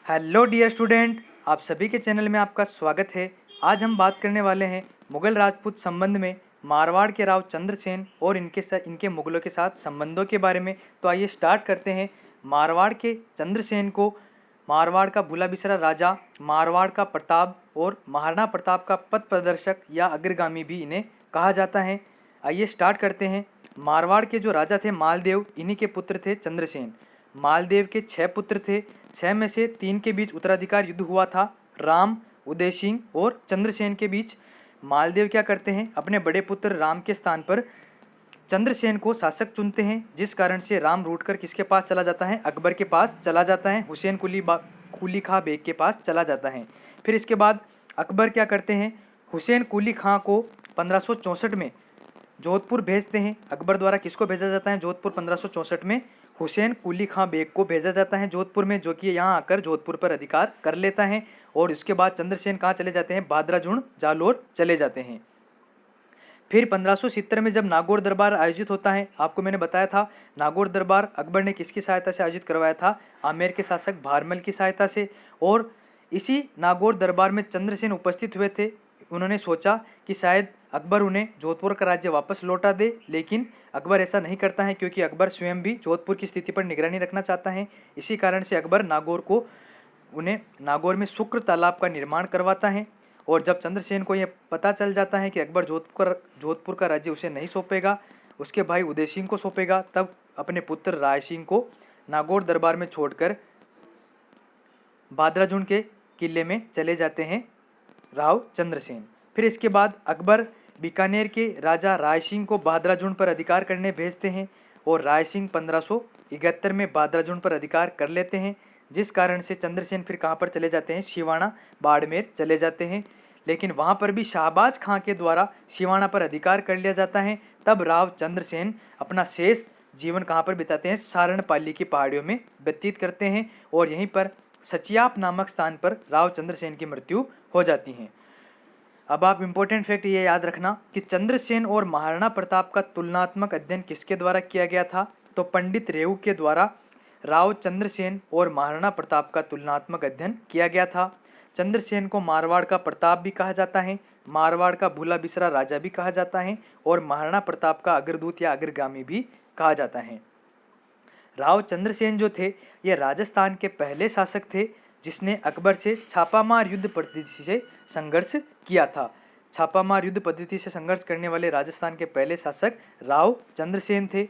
Hello dear student, आप सभी के चैनल में आपका स्वागत है। आज हम बात करने वाले हैं मुगल राजपूत संबंध में मारवाड़ के राव चंद्रसेन और इनके मुगलों के साथ संबंधों के बारे में। तो आइए स्टार्ट करते हैं। मारवाड़ के चंद्रसेन को मारवाड़ का भूला बिसरा राजा, मारवाड़ का प्रताप और महाराणा प्रताप का पथ प्रदर्शक या अग्रगामी भी इन्हें कहा जाता है। आइए स्टार्ट करते हैं। मारवाड़ के जो राजा थे मालदेव, इन्हीं के पुत्र थे चंद्रसेन। मालदेव के 6 पुत्र थे। 6 में से 3 के बीच उत्तराधिकार युद्ध हुआ था, राम, उदय सिंह और चंद्रसेन के बीच। मालदेव क्या करते हैं, अपने बड़े पुत्र राम के स्थान पर चंद्रसेन को शासक चुनते हैं, जिस कारण से राम रूठकर किसके पास चला जाता है, अकबर के पास चला जाता है, हुसैन कुली खां बेग के पास चला जाता है। फिर इसके बाद अकबर क्या करते हैं, हुसैन कुली खां को 1564 में जोधपुर भेजते हैं। अकबर द्वारा किसको भेजा जाता है जोधपुर 1564 में, हुसैन कुली खां बेग को भेजा जाता है जोधपुर में, जो कि यहाँ आकर जोधपुर पर अधिकार कर लेता है। और उसके बाद चंद्रसेन कहाँ चले जाते हैं, बादराजुण जालोर चले जाते हैं। फिर 1570 में जब नागौर दरबार आयोजित होता है, आपको मैंने बताया था नागौर दरबार अकबर ने किसकी सहायता से आयोजित करवाया था, आमेर के शासक भारमल की सहायता से। और इसी नागौर दरबार में चंद्रसेन उपस्थित हुए थे। उन्होंने सोचा कि शायद अकबर उन्हें जोधपुर का राज्य वापस लौटा दे, लेकिन अकबर ऐसा नहीं करता है, क्योंकि अकबर स्वयं भी जोधपुर की स्थिति पर निगरानी रखना चाहता है। इसी कारण से अकबर उन्हें नागौर में शुक्र तालाब का निर्माण करवाता है। और जब चंद्रसेन को यह पता चल जाता है कि अकबर जोधपुर का राज्य उसे नहीं सौंपेगा, उसके भाई उदय सिंह को सौंपेगा, तब अपने पुत्र राय सिंह को नागौर दरबार में छोड़कर बादराजुन के किले में चले जाते हैं राव चंद्रसेन। फिर इसके बाद अकबर बीकानेर के राजा राय सिंह को बादराजुन पर अधिकार करने भेजते हैं, और राय सिंह 1571 में बादराजुन पर अधिकार कर लेते हैं, जिस कारण से चंद्रसेन फिर कहाँ पर चले जाते हैं, सिवाना बाड़मेर चले जाते हैं। लेकिन वहाँ पर भी शाहबाज खां के द्वारा सिवाना पर अधिकार कर लिया जाता है। तब राव चंद्रसेन अपना शेष जीवन कहाँ पर बिताते हैं, सारणपाली की पहाड़ियों में व्यतीत करते हैं, और यहीं पर सचियाप नामक स्थान पर राव चंद्रसेन की मृत्यु हो जाती है। अब आप इंपॉर्टेंट फैक्ट ये याद रखना कि चंद्रसेन और महाराणा प्रताप का तुलनात्मक अध्ययन किसके द्वारा किया गया था, तो पंडित रेऊ के द्वारा राव चंद्रसेन और महाराणा प्रताप का तुलनात्मक अध्ययन किया गया था। चंद्रसेन को मारवाड़ का प्रताप भी कहा जाता है, मारवाड़ का भूला बिसरा राजा भी कहा जाता है, और महाराणा प्रताप का अग्रदूत या अग्रगामी भी कहा जाता है। राव चंद्रसेन जो थे, ये राजस्थान के पहले शासक थे जिसने अकबर से छापामार युद्ध पद्धति से संघर्ष किया था। छापामार युद्ध पद्धति से संघर्ष करने वाले राजस्थान के पहले शासक राव चंद्रसेन थे।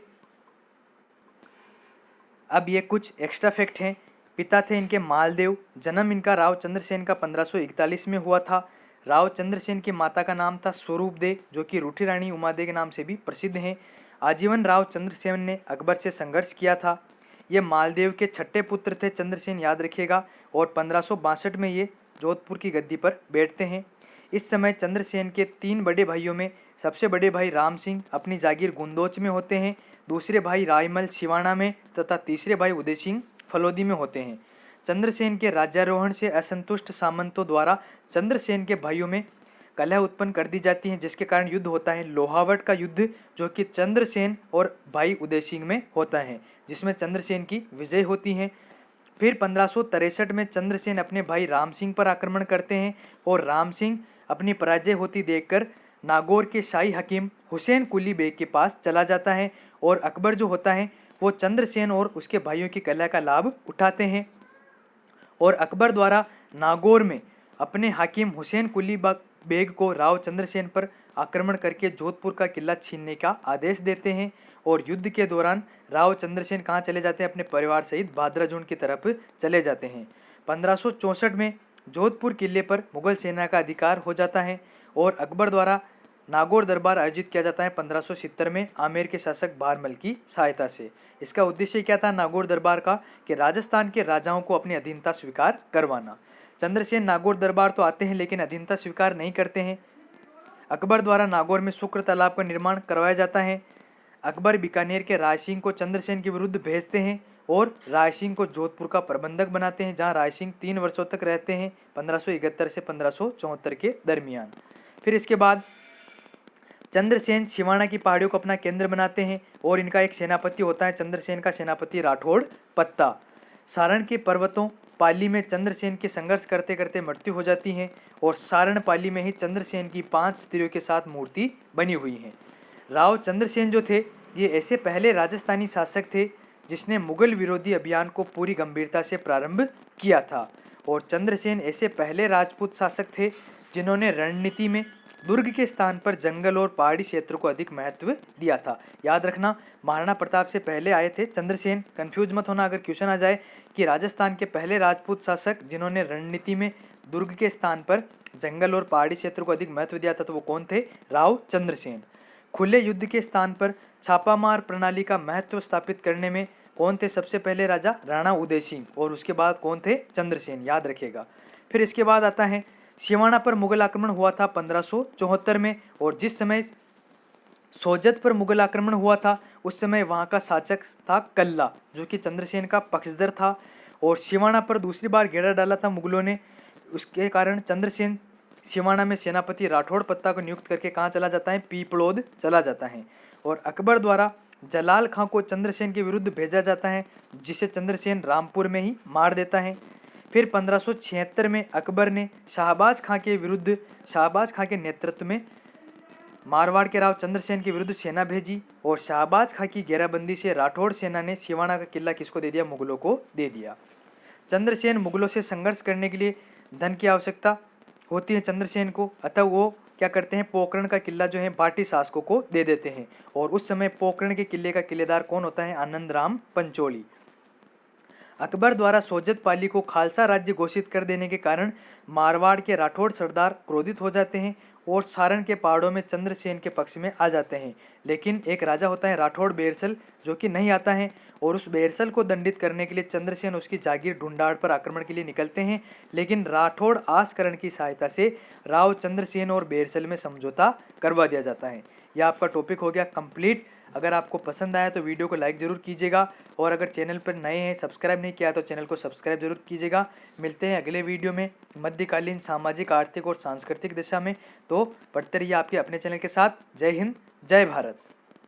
अब ये कुछ एक्स्ट्रा फैक्ट हैं। पिता थे इनके मालदेव, जन्म इनका राव चंद्रसेन का 1541 में हुआ था। राव चंद्रसेन की माता का नाम था स्वरूप दे, जो कि रूठी रानी उमादे के नाम से भी प्रसिद्ध हैं। आजीवन राव चंद्रसेन ने अकबर से संघर्ष किया था। ये मालदेव के छठे पुत्र थे चंद्रसेन, याद रखिएगा, और 1562 में ये जोधपुर की गद्दी पर बैठते हैं। इस समय चंद्रसेन के 3 बड़े भाइयों में सबसे बड़े भाई राम सिंह अपनी जागीर गुंदोच में होते हैं, दूसरे भाई रायमल सिवाना में, तथा तीसरे भाई उदय सिंह फलोदी में होते हैं। चंद्रसेन के राज्यारोहण से असंतुष्ट सामंतों द्वारा चंद्रसेन के भाइयों में कलह उत्पन्न कर दी जाती है, जिसके कारण युद्ध होता है लोहावट का युद्ध, जो कि चंद्रसेन और भाई उदय सिंह में होता है, जिसमें चंद्रसेन की विजय होती है। फिर 1563 में चंद्रसेन अपने भाई राम सिंह पर आक्रमण करते हैं, और राम सिंह अपनी पराजय होती देखकर नागौर के शाही हकीम हुसैन कुली बेग के पास चला जाता है, और अकबर जो होता है वो चंद्रसेन और उसके भाइयों की कलह का लाभ उठाते हैं, और अकबर द्वारा नागौर में अपने हाकिम हुसैन कुली बेग को राव चंद्रसेन पर आक्रमण करके जोधपुर का किला छीनने का आदेश देते हैं। और युद्ध के दौरान राव चंद्रसेन कहाँ चले जाते हैं, अपने परिवार सहित बादराजुन की तरफ चले जाते हैं। 1564 में जोधपुर किले पर मुगल सेना का अधिकार हो जाता है, और अकबर द्वारा नागौर दरबार आयोजित किया जाता है 1570 में आमेर के शासक भारमल की सहायता से। इसका उद्देश्य क्या था नागौर दरबार का, कि राजस्थान के राजाओं को अपनी अधीनता स्वीकार करवाना। चंद्रसेन नागौर दरबार तो आते हैं, लेकिन अधीनता स्वीकार नहीं करते हैं। अकबर द्वारा नागौर में शुक्र तालाब का निर्माण करवाया जाता है। अकबर बीकानेर के राय सिंह को चंद्रसेन के विरुद्ध भेजते हैं, और राय सिंह को जोधपुर का प्रबंधक बनाते हैं, जहां राय सिंह 3 वर्षों तक रहते हैं, 1571 से 1574 के दरमियान। फिर इसके बाद चंद्रसेन सिवाना की पहाड़ियों को अपना केंद्र बनाते हैं, और इनका एक सेनापति होता है, चंद्रसेन का सेनापति राठौड़ पत्ता। सारण के पर्वतों पाली में चंद्रसेन के संघर्ष करते करते मृत्यु हो जाती है और सारण पाली में ही चंद्रसेन की 5 स्त्रियों के साथ मूर्ति बनी हुई है। राव चंद्रसेन जो थे ये ऐसे पहले राजस्थानी शासक थे जिसने मुगल विरोधी अभियान को पूरी गंभीरता से प्रारंभ किया था और चंद्रसेन ऐसे पहले राजपूत शासक थे जिन्होंने रणनीति में दुर्ग के स्थान पर जंगल और पहाड़ी क्षेत्र को अधिक महत्व दिया था। याद रखना, महाराणा प्रताप से पहले आए थे चंद्रसेन, कंफ्यूज मत होना अगर क्वेश्चन आ जाए कि राजस्थान के पहले राजपूत शासक जिन्होंने रणनीति में दुर्ग के स्थान पर जंगल और पहाड़ी क्षेत्र को अधिक महत्व दिया था तो वो कौन थे? राव चंद्रसेन। खुले युद्ध के स्थान पर छापामार प्रणाली का महत्व स्थापित करने में कौन थे सबसे पहले राजा? राणा उदय सिंह। और उसके बाद कौन थे? चंद्रसेन, याद रखिएगा। फिर इसके बाद आता है सिवाना पर मुगल आक्रमण हुआ था 1574 में और जिस समय सोजत पर मुगल आक्रमण हुआ था उस समय वहां का शासक था कल्ला जो कि चंद्रसेन का पक्षधर था और सिवाना पर दूसरी बार घेरा डाला था मुगलों ने। उसके कारण चंद्रसेन सिवाना में सेनापति राठौड़ पत्ता को नियुक्त करके कहाँ चला जाता है? पीपलोद चला जाता है और अकबर द्वारा जलाल खां को चंद्रसेन के विरुद्ध भेजा जाता है जिसे चंद्रसेन रामपुर में ही मार देता है। फिर 1576 में अकबर ने शाहबाज खां के नेतृत्व में मारवाड़ के राव चंद्रसेन के विरुद्ध सेना भेजी और शाहबाज खां की घेराबंदी से राठौड़ सेना ने सिवाना का किला किसको दे दिया? मुगलों को दे दिया। चंद्रसेन मुगलों से संघर्ष करने के लिए धन की आवश्यकता होती है चंद्रसेन को, अतः वो क्या करते हैं? पोकरण का किला जो है भाटी शासकों को दे देते हैं और उस समय पोकरण के किले का किलेदार कौन होता है? आनंद राम पंचोली। अकबर द्वारा सोजत पाली को खालसा राज्य घोषित कर देने के कारण मारवाड़ के राठौड़ सरदार क्रोधित हो जाते हैं और सारण के पहाड़ों में चंद्रसेन के पक्ष में आ जाते हैं। लेकिन एक राजा होता है राठौड़ बेरसल जो कि नहीं आता है और उस बेरसल को दंडित करने के लिए चंद्रसेन उसकी जागीर ढूंढाड़ पर आक्रमण के लिए निकलते हैं, लेकिन राठौड़ आसकरण की सहायता से राव चंद्रसेन और बेरसल में समझौता करवा दिया जाता है। यह आपका टॉपिक हो गया कंप्लीट। अगर आपको पसंद आया तो वीडियो को लाइक ज़रूर कीजिएगा और अगर चैनल पर नए हैं, सब्सक्राइब नहीं किया तो चैनल को सब्सक्राइब जरूर कीजिएगा। मिलते हैं अगले वीडियो में मध्यकालीन सामाजिक, आर्थिक और सांस्कृतिक दिशा में। तो पढ़ते रहिए आपके अपने चैनल के साथ। जय हिंद, जय भारत।